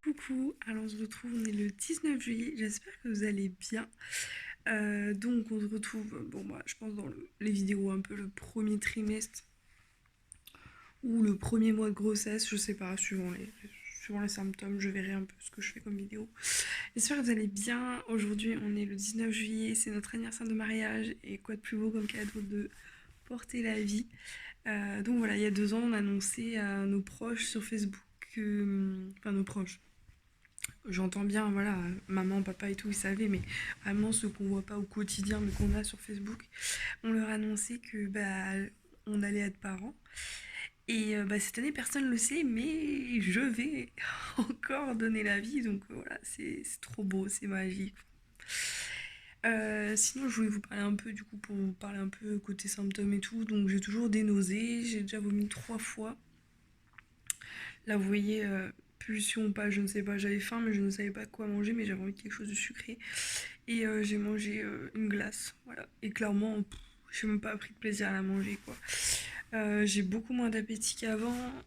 Coucou, alors on se retrouve, on est le 19 juillet, j'espère que vous allez bien. Donc on se retrouve, bon moi je pense dans les vidéos un peu le premier trimestre ou le premier mois de grossesse, je sais pas, suivant les symptômes, je verrai un peu ce que je fais comme vidéo. J'espère que vous allez bien, aujourd'hui on est le 19 juillet, c'est notre anniversaire de mariage et quoi de plus beau comme cadeau de porter la vie. Donc voilà, il y a 2 ans on a annoncé à nos proches sur Facebook, enfin nos proches. J'entends bien, voilà, maman, papa et tout, ils savaient, mais vraiment ceux qu'on voit pas au quotidien, mais qu'on a sur Facebook, on leur a annoncé que on allait être parents. Et cette année, personne ne le sait, mais je vais encore donner la vie, donc voilà, c'est trop beau, c'est magique. Sinon, je voulais vous parler un peu, du coup, pour vous parler un peu côté symptômes et tout. Donc, j'ai toujours des nausées, j'ai déjà vomi 3 fois. Là, vous voyez, pulsion ou pas, je ne sais pas, j'avais faim, mais je ne savais pas quoi manger, mais j'avais envie de quelque chose de sucré. Et j'ai mangé une glace, voilà. Et clairement, j'ai même pas pris de plaisir à la manger, quoi. J'ai beaucoup moins d'appétit qu'avant.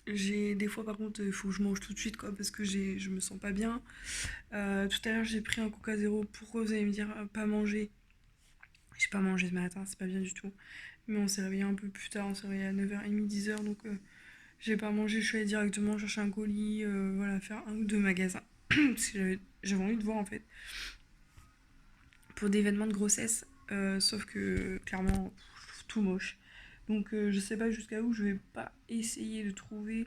J'ai des fois, par contre, il faut que je mange tout de suite, quoi, parce que je me sens pas bien. Tout à l'heure, j'ai pris un Coca Zéro. Pourquoi vous allez me dire pas manger? J'ai pas mangé ce matin, c'est pas bien du tout. Mais on s'est réveillé un peu plus tard, on s'est réveillé à 9h30, 10h, donc j'ai pas mangé, je suis allée directement chercher un colis, voilà, faire un ou deux magasins. Parce que j'avais envie de voir en fait. Pour des événements de grossesse, sauf que clairement, tout moche. Donc je sais pas jusqu'à où je vais pas essayer de trouver.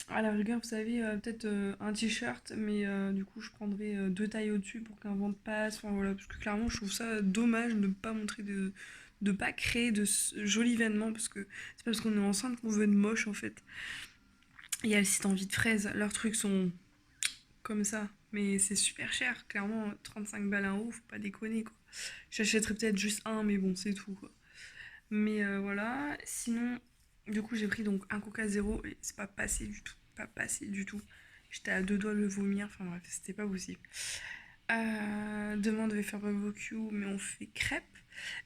À la rigueur, vous savez, peut-être un t-shirt, mais du coup, je prendrai 2 tailles au-dessus pour qu'un ventre passe. Enfin voilà, parce que clairement, je trouve ça dommage de ne pas montrer de pas créer de jolis événements, parce que c'est pas parce qu'on est enceinte qu'on veut être moche en fait. Il y a le site Envie de fraise, leurs trucs sont comme ça, mais c'est super cher, clairement, 35 balles un haut, faut pas déconner quoi. J'achèterais peut-être juste un, mais bon, c'est tout quoi. Mais voilà, sinon, du coup, j'ai pris donc un Coca Zéro et c'est pas passé du tout. Pas passé du tout. J'étais à 2 doigts de le vomir, enfin bref, c'était pas possible. Demain, on devait faire barbecue, mais on fait crêpes.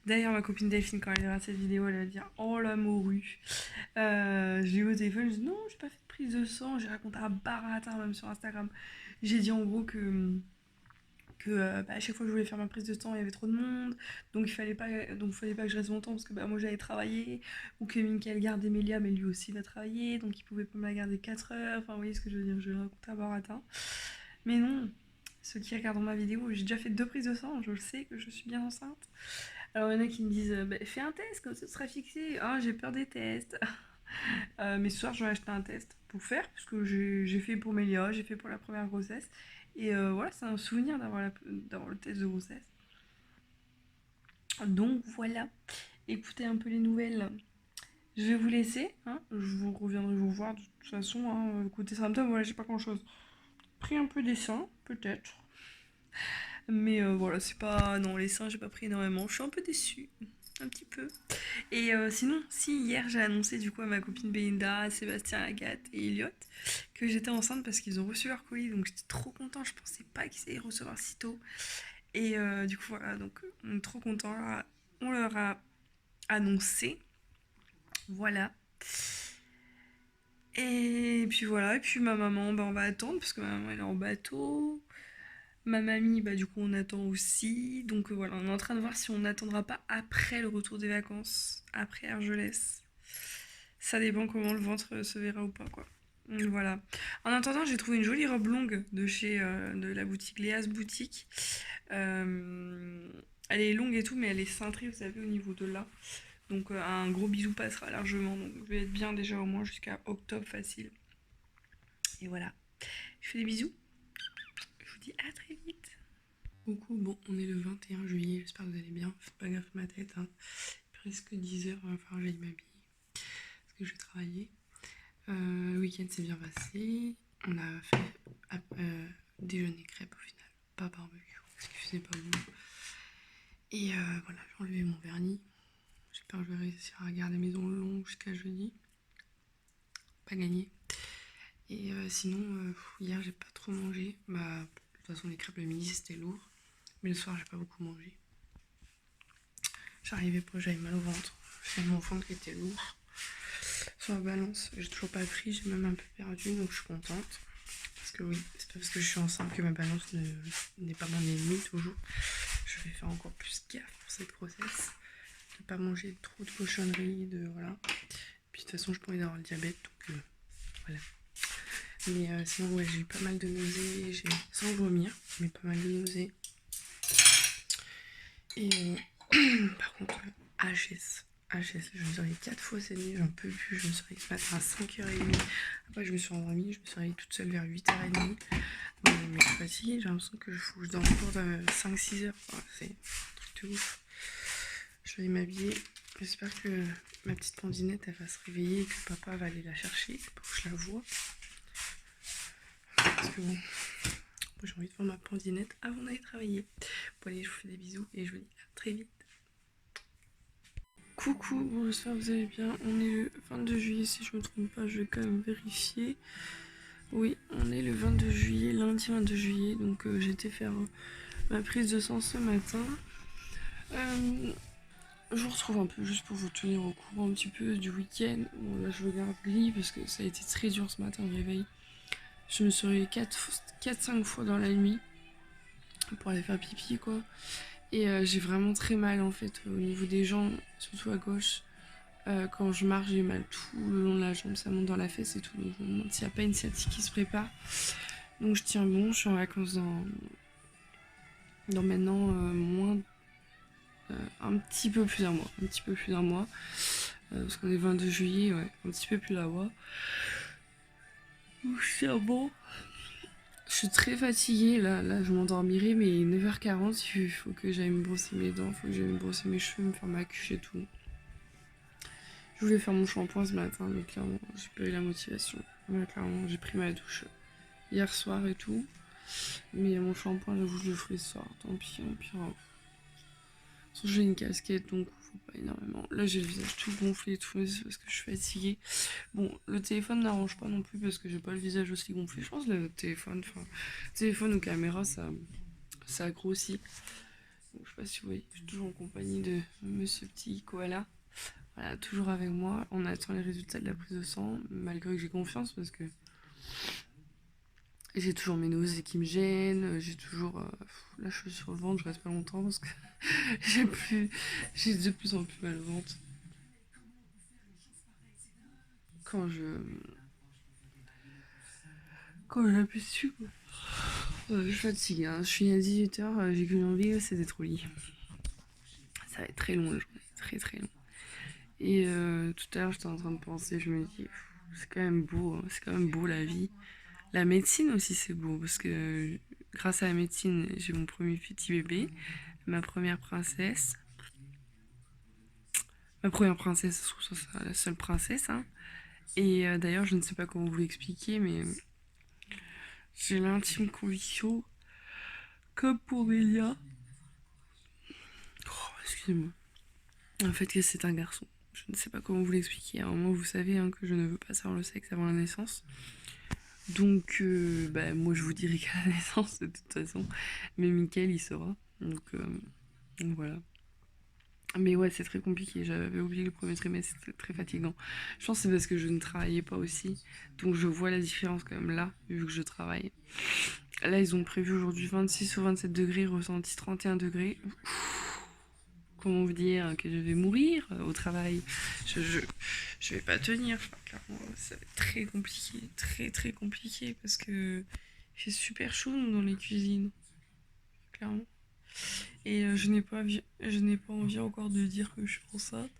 D'ailleurs, ma copine Delphine, quand elle verra cette vidéo, elle va dire oh la morue. J'ai eu au téléphone, je dis non, j'ai pas fait de prise de sang. J'ai raconté un baratin même sur Instagram. J'ai dit en gros que à chaque fois que je voulais faire ma prise de sang, il y avait trop de monde, donc il fallait pas que je reste longtemps parce que moi j'allais travailler, ou que Michael garde Emilia, mais lui aussi va travailler, donc il pouvait pas me la garder 4 heures. Enfin, vous voyez ce que je veux dire, je vais raconter à baratin. Mais non, ceux qui regardent ma vidéo, j'ai déjà fait 2 prises de sang, je le sais que je suis bien enceinte. Alors il y en a qui me disent fais un test, comme ça sera fixé. Ah, j'ai peur des tests. Mais ce soir, je vais acheter un test pour faire, parce que j'ai fait pour Mélia, j'ai fait pour la première grossesse. Et voilà, c'est un souvenir d'avoir le test de grossesse. Donc voilà, écoutez un peu les nouvelles. Je vais vous laisser, hein. Je vous reviendrai vous voir de toute façon. Hein. Côté symptômes, voilà, j'ai pas grand chose. Pris un peu des seins, peut-être. Mais voilà, c'est pas. Non, les seins, j'ai pas pris énormément. Je suis un peu déçue. Un petit peu. Et sinon, si hier j'ai annoncé du coup à ma copine Belinda, à Sébastien, Agathe et Elliot que j'étais enceinte parce qu'ils ont reçu leur colis, donc j'étais trop contente, je pensais pas qu'ils allaient recevoir si tôt. Et du coup voilà, donc on est trop contents, on leur a annoncé, voilà. Et puis voilà, et puis ma maman, on va attendre parce que ma maman elle est en bateau. Ma mamie, du coup on attend aussi. Donc voilà, on est en train de voir si on n'attendra pas après le retour des vacances, après Argelès. Ça dépend comment le ventre se verra ou pas, quoi. Donc voilà. En attendant, j'ai trouvé une jolie robe longue de chez de la boutique Léa's Boutique. Euh, Elle est longue et tout, mais elle est cintrée, vous savez, au niveau de là. Donc un gros bisou passera largement. Donc je vais être bien déjà au moins jusqu'à octobre facile. Et voilà. Je fais des bisous. Je vous dis à très vite. Coucou, bon, on est le 21 juillet, j'espère que vous allez bien. Faites pas gaffe à ma tête, hein. Presque 10h, il va falloir que j'aille m'habiller. Parce que je vais travailler. Le week-end s'est bien passé. On a fait déjeuner crêpes au final, pas barbecue, parce qu'il faisait pas bon. Et voilà, j'ai enlevé mon vernis. J'espère que je vais réussir à garder mes ongles longs jusqu'à jeudi. Pas gagné. Et sinon, hier j'ai pas trop mangé. De toute façon, les crêpes le midi c'était lourd. Mais le soir, j'ai pas beaucoup mangé. J'arrivais pas, j'avais mal au ventre. C'est mon ventre qui était lourd. Sur la balance, j'ai toujours pas pris, j'ai même un peu perdu, donc je suis contente. que oui, c'est pas parce que je suis enceinte que ma balance n'est pas mon ennemi toujours. Je vais faire encore plus gaffe pour cette grossesse. De pas manger trop de cochonneries, voilà. Puis de toute façon, je pourrais avoir le diabète, donc voilà. Mais sinon, ouais, j'ai eu pas mal de nausées, sans vomir, mais pas mal de nausées. Et par contre, HS, je me suis réveillée 4 fois cette nuit, j'en peux plus. Je me suis réveillée ce matin à 5h30. Après, je me suis endormie, je me suis réveillée toute seule vers 8h30. Mais je suis fatiguée, j'ai l'impression que je dors encore 5-6 heures. Enfin, c'est un truc de ouf. Je vais aller m'habiller. J'espère que ma petite Pandinette, elle va se réveiller et que papa va aller la chercher pour que je la voie. Parce que bon, j'ai envie de voir ma Pandinette avant d'aller travailler. Bon allez, je vous fais des bisous et je vous dis à très vite. Coucou, bon j'espère que vous allez bien. On est le 22 juillet si je me trompe pas, je vais quand même vérifier. Oui, on est le 22 juillet, lundi 22 juillet, donc j'ai été faire ma prise de sang ce matin. Je vous retrouve un peu juste pour vous tenir au courant un petit peu du week-end. Bon là je regarde Glee parce que ça a été très dur ce matin au réveil. Je me suis réveillée 4-5 fois dans la nuit pour aller faire pipi quoi. Et j'ai vraiment très mal en fait au niveau des jambes, surtout à gauche. Quand je marche, j'ai mal tout le long de la jambe, ça monte dans la fesse et tout. Donc je me demande s'il n'y a pas une sciatique qui se prépare. Donc je tiens bon, je suis en vacances dans maintenant un petit peu plus d'un mois. Parce qu'on est 22 juillet, ouais, un petit peu plus d'un mois. Donc je tiens bon. Je suis très fatiguée, là je m'endormirai, mais 9h40, il faut que j'aille me brosser mes dents, il faut que j'aille me brosser mes cheveux, me faire ma couche et tout. Je voulais faire mon shampoing ce matin, mais clairement, j'ai pas eu la motivation. Ouais, clairement, j'ai pris ma douche hier soir et tout. Mais mon shampoing, j'avoue, je le ferai ce soir. Tant pis, au pire. Sauf que j'ai une casquette, donc faut pas énormément. Là, j'ai le visage tout gonflé et tout, c'est parce que je suis fatiguée. Bon, le téléphone n'arrange pas non plus parce que j'ai pas le visage aussi gonflé. Je pense que le téléphone ou caméra, ça grossit. Donc, je sais pas si vous voyez, je suis toujours en compagnie de Monsieur Petit Koala. Voilà, toujours avec moi. On attend les résultats de la prise de sang, malgré que j'ai confiance parce que j'ai toujours mes nausées qui me gênent. J'ai toujours. Là, je suis sur le ventre, je reste pas longtemps parce que j'ai de plus en plus mal au ventre. Quand j'appuie dessus, quoi. Je suis fatiguée, hein. Je suis à 18h, j'ai qu'une envie, c'est d'être au lit. Ça va être très long la journée, très très long. Et tout à l'heure, j'étais en train de penser, je me dis, c'est quand même beau, hein, c'est quand même beau la vie. La médecine aussi, c'est beau, parce que grâce à la médecine, j'ai mon premier petit bébé, ma première princesse. Ma première princesse, je trouve ça sera la seule princesse. Hein. Et d'ailleurs, je ne sais pas comment vous l'expliquer, mais j'ai l'intime conviction, comme pour Mélia, excusez-moi, en fait que c'est un garçon. Je ne sais pas comment vous l'expliquer. À un moment, vous savez hein, que je ne veux pas savoir le sexe avant la naissance. Donc, moi, je vous dirai qu'à la naissance, de toute façon. Mais Mickaël, il saura. Donc voilà. Mais ouais, c'est très compliqué. J'avais oublié le premier trimestre, c'était très fatigant. Je pense que c'est parce que je ne travaillais pas aussi. Donc je vois la différence quand même là, vu que je travaille. Là, ils ont prévu aujourd'hui 26 ou 27 degrés, ressenti 31 degrés. Comment vous dire que je vais mourir au travail. Je vais pas tenir. Enfin, clairement, ça va être très compliqué. Très très compliqué parce que il fait super chaud dans les cuisines. Clairement. Et je n'ai pas envie encore de dire que je suis enceinte.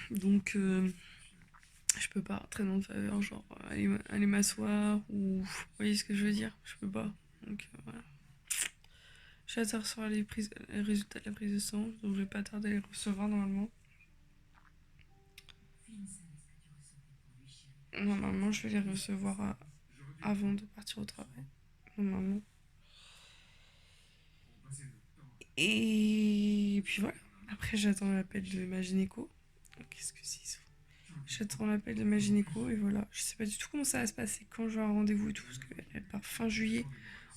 Donc je peux pas traîner en faveur, genre aller m'asseoir ou vous voyez ce que je veux dire, je peux pas. Donc voilà. J'attends de recevoir les résultats de la prise de sang, donc je vais pas tarder à les recevoir normalement. Normalement, je vais les recevoir avant de partir au travail. Normalement. Et puis voilà. Après, j'attends l'appel de ma gynéco. Qu'est-ce que c'est? J'attends l'appel de ma gynéco et voilà. Je sais pas du tout comment ça va se passer quand j'aurai un rendez-vous et tout, parce qu'elle part fin juillet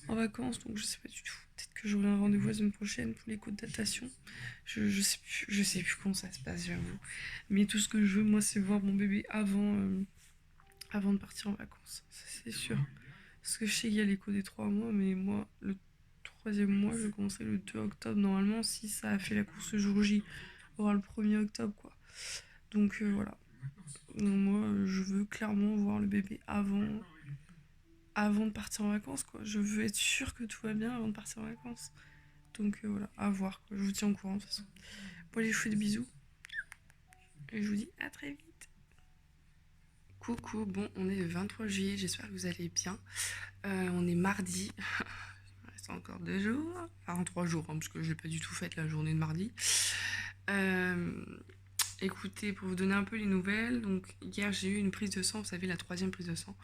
en vacances, donc je sais pas du tout. Peut-être que j'aurai un rendez-vous la semaine prochaine pour l'écho de datation. Je sais plus comment ça se passe, j'avoue. Mais tout ce que je veux, moi, c'est voir mon bébé avant avant de partir en vacances, ça c'est sûr. Parce que je sais qu'il y a l'écho des 3 mois, mais moi, le troisième mois, je commencerai le 2 octobre normalement, si ça a fait la course le jour J, voire le 1er octobre, quoi. Donc voilà. Donc, moi, je veux clairement voir le bébé avant de partir en vacances, quoi. Je veux être sûre que tout va bien avant de partir en vacances. Donc voilà, à voir, quoi. Je vous tiens au courant de toute façon. Bon, allez, je vous fais des bisous. Et je vous dis à très vite. Coucou, bon, on est le 23 juillet, j'espère que vous allez bien. On est mardi. Il reste encore 2 jours. Enfin, 3 jours, hein, parce que je n'ai pas du tout fait la journée de mardi. Écoutez, pour vous donner un peu les nouvelles, donc hier j'ai eu une prise de sang, vous savez, la 3e prise de sang.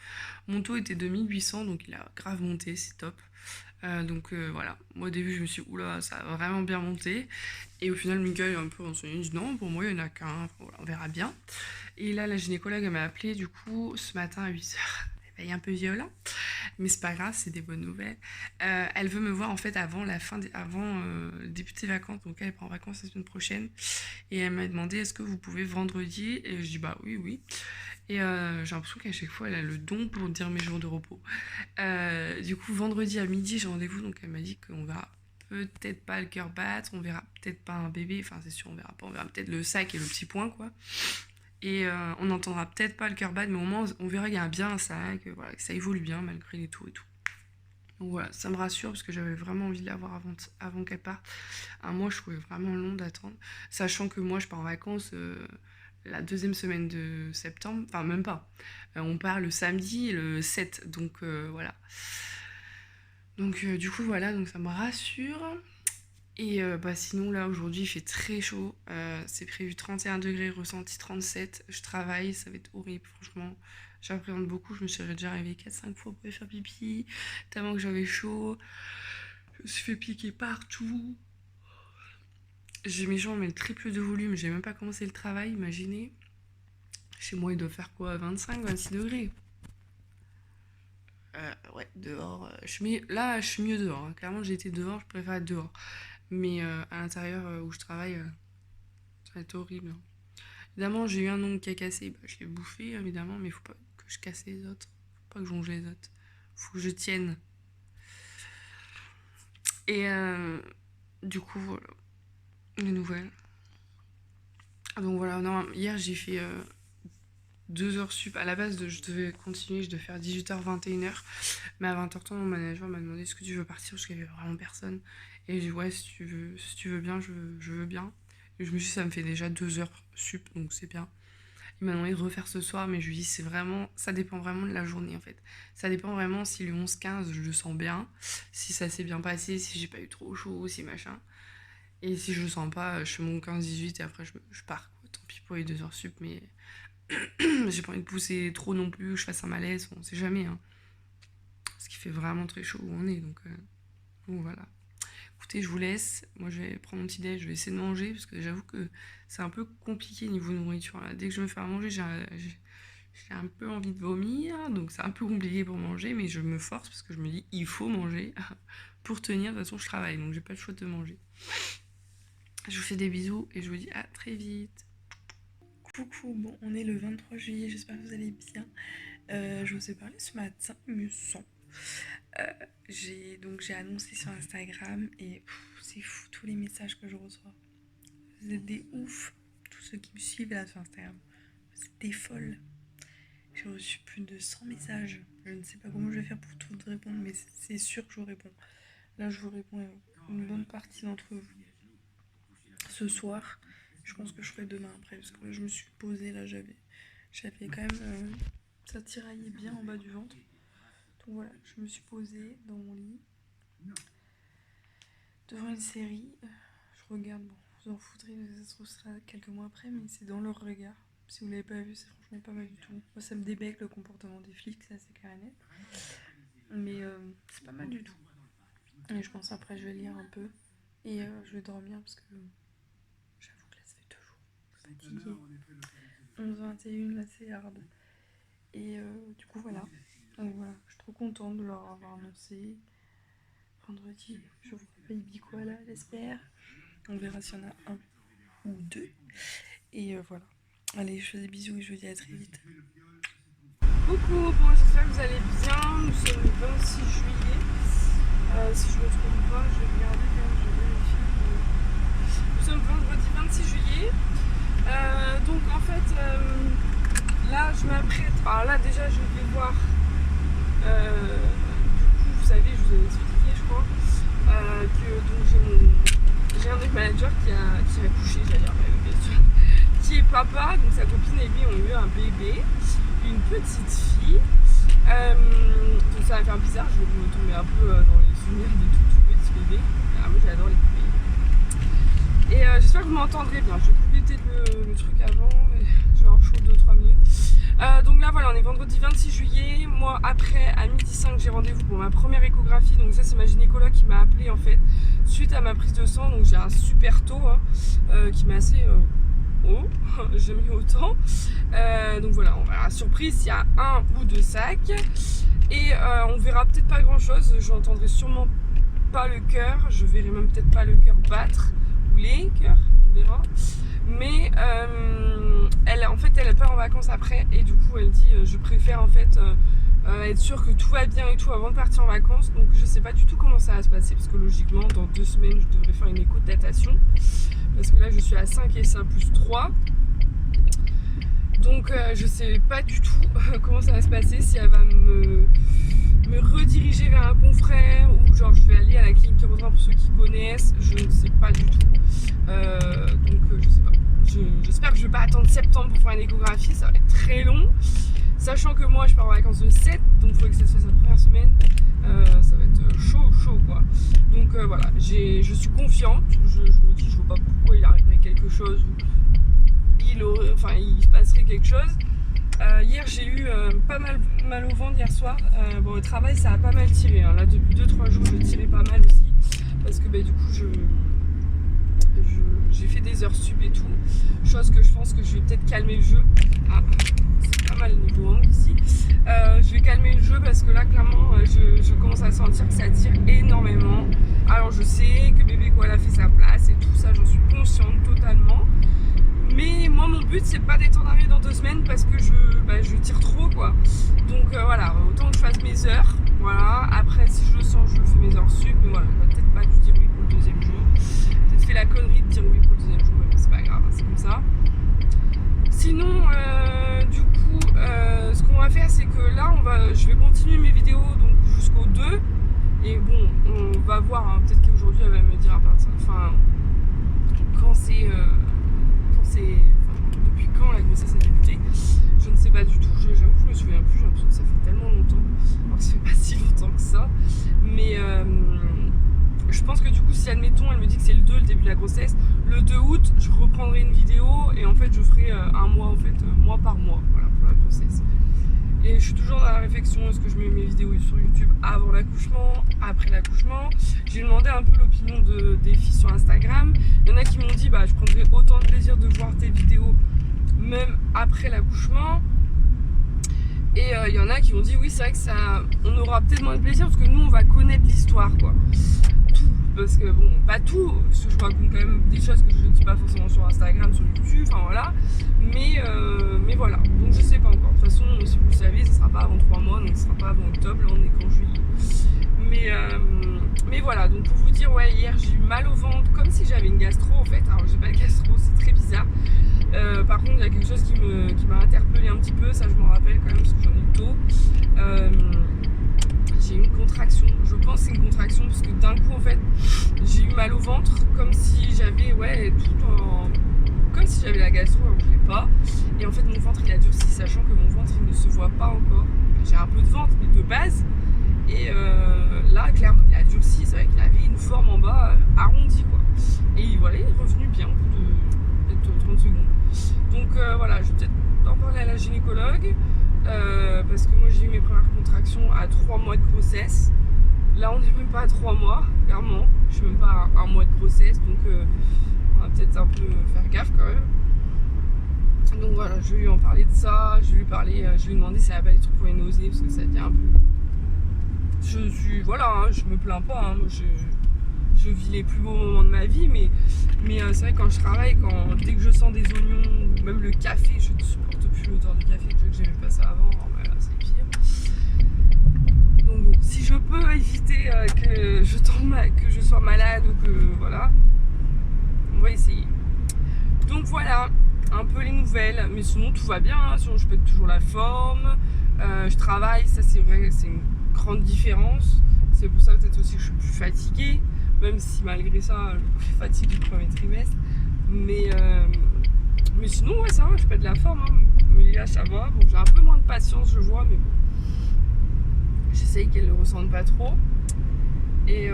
Mon taux était de 1800, donc il a grave monté, c'est top. Voilà, moi au début je me suis dit, oula, ça a vraiment bien monté. Et au final, Mika est un peu renseigné, il dit non, pour moi il n'y en a qu'un, voilà, on verra bien. Et là, la gynécologue elle m'a appelé du coup ce matin à 8h. Elle est un peu violente, mais c'est pas grave, c'est des bonnes nouvelles. Elle veut me voir en fait avant le début des vacances, donc elle part en vacances la semaine prochaine. Et elle m'a demandé est-ce que vous pouvez vendredi, et je dis bah oui, oui. Et j'ai l'impression qu'à chaque fois elle a le don pour dire mes jours de repos. Du coup, vendredi à midi, j'ai rendez-vous, donc elle m'a dit qu'on verra peut-être pas le cœur battre, on verra peut-être pas un bébé, enfin c'est sûr, on verra pas, on verra peut-être le sac et le petit point, quoi. Et on n'entendra peut-être pas le cœur battre, mais au moins on verra qu'il y a bien un sac, voilà, que ça évolue bien malgré les tours et tout. Donc voilà, ça me rassure parce que j'avais vraiment envie de l'avoir avant qu'elle parte. Un mois, je trouvais vraiment long d'attendre, sachant que moi je pars en vacances la 2e semaine de septembre, enfin même pas. On part le samedi, le 7, donc voilà. Donc du coup voilà, donc ça me rassure. Et sinon là aujourd'hui il fait très chaud, c'est prévu 31 degrés, ressenti 37, je travaille, ça va être horrible franchement, j'appréhende beaucoup, je me suis déjà réveillée 4-5 fois pour aller faire pipi, tellement que j'avais chaud, je me suis fait piquer partout, j'ai mes jambes mais le triple de volume, j'ai même pas commencé le travail, imaginez, chez moi il doit faire quoi, 25-26 degrés. Ouais, dehors, là je suis mieux dehors, hein. Clairement j'ai été dehors, je préfère être dehors, mais à l'intérieur où je travaille, ça va être horrible, hein. Évidemment, j'ai eu un ongle qui a cassé, bah, je l'ai bouffé évidemment, mais faut pas que je casse les autres, faut pas que je ronge les autres, faut que je tienne. Et du coup, voilà, les nouvelles. Donc voilà, non, hier j'ai fait 2 heures sup. À la base, je devais continuer, je devais faire 18h, 21h. Mais à 20h30, mon manager m'a demandé est-ce que tu veux partir parce qu'il y avait vraiment personne. Et j'ai dit ouais, si tu veux bien, je veux bien. Et je me suis dit ça me fait déjà 2 heures sup, donc c'est bien. Il m'a demandé de refaire ce soir, mais je lui dis ça dépend vraiment de la journée en fait. Ça dépend vraiment si le 11-15 je le sens bien, si ça s'est bien passé, si j'ai pas eu trop chaud, si machin. Et si je le sens pas, je fais mon 15-18 et après je pars, quoi. Tant pis pour les 2 heures sup, mais j'ai pas envie de pousser trop non plus, que je fasse un malaise, on sait jamais, hein. Parce qu'il fait vraiment très chaud où on est, donc voilà. Écoutez, je vous laisse. Moi, je vais prendre mon petit déj, je vais essayer de manger parce que j'avoue que c'est un peu compliqué niveau nourriture, là. Dès que je me fais à manger, j'ai un peu envie de vomir, donc c'est un peu compliqué pour manger, mais je me force parce que je me dis il faut manger pour tenir. De toute façon, je travaille, donc j'ai pas le choix de manger. Je vous fais des bisous et je vous dis à très vite. Coucou, bon, on est le 23 juillet, j'espère que vous allez bien. Je vous ai parlé ce matin, il me semble. J'ai annoncé sur Instagram et c'est fou tous les messages que je reçois. Vous êtes des oufs, tous ceux qui me suivent là sur Instagram. Vous êtes des folles. J'ai reçu plus de 100 messages. Je ne sais pas comment je vais faire pour tout répondre, mais c'est sûr que je vous réponds. Là, je vous réponds à une bonne partie d'entre vous ce soir. Je pense que je ferai demain après, parce que là, je me suis posée, là, j'avais quand même... ça tiraillait bien en bas du ventre. Donc voilà, je me suis posée dans mon lit, devant une série. Je regarde, bon, vous en foutrez, ça sera quelques mois après, mais c'est dans leur regard. Si vous l'avez pas vu, c'est franchement pas mal du tout. Moi, ça me débecque le comportement des flics, ça c'est clair et net. Mais c'est pas mal du tout. Et je pense après, je vais lire un peu. Et je vais dormir parce que j'avoue que là, ça fait 2 jours. Fatiguée. 11h21, là, c'est hard. Et du coup, voilà. Donc voilà, je suis trop contente de leur avoir annoncé. Vendredi, je vous baby quoi là, j'espère. On verra s'il y en a un ou deux. Et voilà. Allez, je fais des bisous et je vous dis à très vite. Coucou, bon, j'espère que vous allez bien. Nous sommes le 26 juillet. Si je ne me trompe pas, je vais regarder quand même, je vérifie. Nous sommes vendredi 26 juillet. Donc en fait, là je m'apprête. Alors là déjà je vais voir. Du coup, vous savez, je vous avais expliqué, je crois, que donc j'ai un des managers qui a accouché, j'allais dire, bien sûr, qui est papa. Donc sa copine et lui ont eu un bébé. Une petite fille, donc ça va faire bizarre, je vais me tomber un peu dans les souvenirs de tout petit bébé. Moi j'adore les bébés. Et j'espère que vous m'entendrez bien. Je vais couper peut-être le truc avant, mais je vais avoir chaud 2-3 minutes. Donc là voilà, on est vendredi 26 juillet. Moi après à 12h05 j'ai rendez-vous pour ma première échographie. Donc ça c'est ma gynécologue qui m'a appelé en fait suite à ma prise de sang. Donc j'ai un super taux qui m'a assez... Oh, j'ai mis autant. Donc voilà, on verra surprise s'il y a 1 ou 2 sacs. Et on verra peut-être pas grand chose. J'entendrai sûrement pas le cœur. Je verrai même peut-être pas le cœur battre. Ou les cœurs, on verra. Mais en fait elle part en vacances après. Et du coup elle dit je préfère en fait être sûre que tout va bien et tout avant de partir en vacances. Donc je sais pas du tout comment ça va se passer. Parce que logiquement dans 2 semaines je devrais faire une écho de datation. Parce que là je suis à 5 et ça plus 3. Donc je sais pas du tout comment ça va se passer, si elle va me rediriger vers un confrère ou genre je vais aller à la clinique qui rejoint pour ceux qui connaissent, je ne sais pas du tout. Donc je sais pas. J'espère que je vais pas attendre septembre pour faire une échographie, ça va être très long. Sachant que moi je pars en vacances le 7, donc il faut que ça se fasse la première semaine. Ça va être chaud quoi. Donc voilà, je suis confiante, je me dis je vois pas pourquoi il arriverait quelque chose ou il se passerait quelque chose. Hier j'ai eu pas mal au ventre hier soir. Bon, au travail ça a pas mal tiré, hein. Là depuis 2-3 jours je tirais pas mal aussi. Parce que du coup j'ai fait des heures sup et tout. Chose que je pense que je vais peut-être calmer le jeu. Ah, c'est pas mal le niveau angle ici. Je vais calmer le jeu parce que là clairement je commence à sentir que ça tire énormément. Alors je sais que bébé Koala a fait sa place et tout ça, j'en suis consciente totalement. Mais moi mon but c'est pas d'être en arrêt dans 2 semaines parce que je tire trop quoi. Donc voilà, autant que je fasse mes heures. Voilà, après si je le sens je fais mes heures sup. Mais voilà, je vais peut-être pas dû dire oui pour le 2e jour. Peut-être fait la connerie de dire oui pour le 2e jour, mais c'est pas grave, c'est comme ça. Sinon du coup ce qu'on va faire c'est que là je vais continuer mes vidéos donc jusqu'au 2. Et bon on va voir, hein, peut-être qu'aujourd'hui elle va me dire à partir quand c'est depuis quand la grossesse a débuté, je ne sais pas du tout, j'avoue que je me souviens plus, j'ai l'impression que ça fait tellement longtemps, alors que ça fait pas si longtemps que ça, mais je pense que du coup si admettons elle me dit que c'est le 2, le début de la grossesse, le 2 août je reprendrai une vidéo et en fait je ferai un mois en fait, mois par mois, voilà, pour la grossesse. Et je suis toujours dans la réflexion, est-ce que je mets mes vidéos sur YouTube avant l'accouchement, après l'accouchement. J'ai demandé un peu l'opinion des filles sur Instagram. Il y en a qui m'ont dit je prendrais autant de plaisir de voir tes vidéos même après l'accouchement. Et il y en a qui ont dit oui c'est vrai que on aura peut-être moins de plaisir parce que nous on va connaître l'histoire quoi. Tout, parce que bon, pas tout, parce que je raconte quand même des choses que je ne dis pas forcément sur Instagram, sur YouTube, enfin voilà. Mais voilà, donc je sais pas encore. De toute façon, si vous le savez, ça sera pas avant 3 mois, donc ça sera pas avant octobre, là on est qu'en juillet. Mais voilà, donc pour vous dire, ouais, hier j'ai eu mal au ventre, comme si j'avais une gastro en fait. Alors j'ai pas de gastro, c'est très bizarre. Par contre, il y a quelque chose qui m'a interpellée un petit peu, ça je m'en rappelle quand même parce que j'en ai eu tôt. J'ai eu une contraction, je pense que c'est une contraction parce que d'un coup en fait j'ai eu mal au ventre comme si j'avais comme si j'avais la gastro alors que je l'ai pas. Et en fait mon ventre il a durci, sachant que mon ventre il ne se voit pas encore. J'ai un peu de ventre mais de base. Et là clairement il a durci, c'est vrai qu'il avait une forme en bas arrondie quoi. Et voilà, il est revenu bien au bout de peut-être 30 secondes. Donc voilà, je vais peut-être en parler à la gynécologue. Parce que moi j'ai eu mes premières contractions à 3 mois de grossesse. Là on n'est même pas à 3 mois, clairement. Je suis même pas à 1 mois de grossesse, donc on va peut-être un peu faire gaffe quand même. Donc voilà, je vais lui en parler de ça, je vais lui demander si elle a pas des trucs pour les nausées, parce que ça devient un peu... voilà, hein, je me plains pas, hein, moi je vis les plus beaux moments de ma vie, mais c'est vrai quand je travaille, dès que je sens des oignons, ou même le café, je ne supporte plus l'odeur du café, que j'aimais pas ça avant, voilà, c'est si je peux éviter que je sois malade ou que voilà, on va essayer. Donc voilà, un peu les nouvelles, mais sinon tout va bien, hein. Sinon je pète toujours la forme, je travaille, ça c'est vrai, c'est une grande différence. C'est pour ça peut-être aussi que je suis plus fatiguée, même si malgré ça je suis plus fatiguée le premier trimestre. Mais sinon ouais, ça va, je pète la forme, hein. Mais là ça va, bon, j'ai un peu moins de patience je vois, mais bon, j'essaye qu'elle ne le ressente pas trop. Et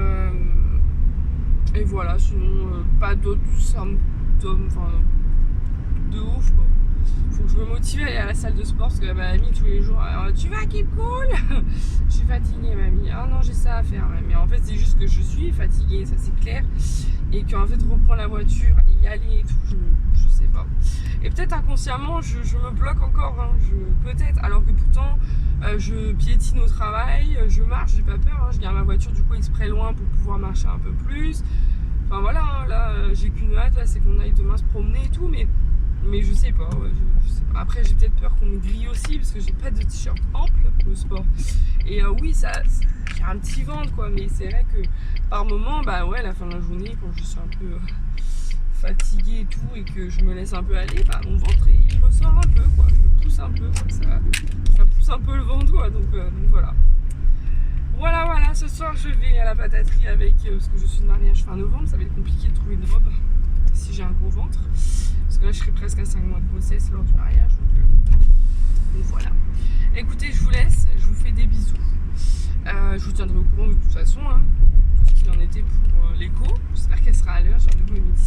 voilà, sinon pas d'autres symptômes, enfin de ouf quoi. Faut que je me motive à aller à la salle de sport parce que ma mamie tous les jours tu vas keep cool. Je suis fatiguée mamie, ah non j'ai ça à faire, mais en fait c'est juste que je suis fatiguée, ça c'est clair, et qu'en fait reprendre la voiture, y aller et tout, je sais pas, et peut-être inconsciemment je me bloque encore, hein, peut-être, alors que pourtant je piétine au travail, je marche, j'ai pas peur, hein, je garde ma voiture du coup exprès loin pour pouvoir marcher un peu plus. Enfin voilà, hein, là j'ai qu'une hâte, là c'est qu'on aille demain se promener et tout, mais je sais pas, ouais, je sais pas. Après j'ai peut-être peur qu'on me grille aussi parce que j'ai pas de t-shirt ample pour le sport. Et oui, j'ai un petit ventre quoi, mais c'est vrai que par moment, bah ouais, à la fin de la journée, quand je suis un peu fatiguée et tout, et que je me laisse un peu aller, bah mon ventre il ressort un peu quoi, je me pousse un peu, comme ça pousse un peu le ventre quoi, donc voilà. Voilà, ce soir je vais à la pataterie avec, parce que je suis de mariage fin novembre, ça va être compliqué de trouver une robe si j'ai un gros ventre, parce que là je serai presque à 5 mois de grossesse lors du mariage, donc voilà. Écoutez, je vous laisse, je vous fais des bisous, je vous tiendrai au courant de toute façon, hein, de ce qu'il en était pour l'écho, j'espère qu'elle sera à l'heure, j'ai rendez-vous à midi.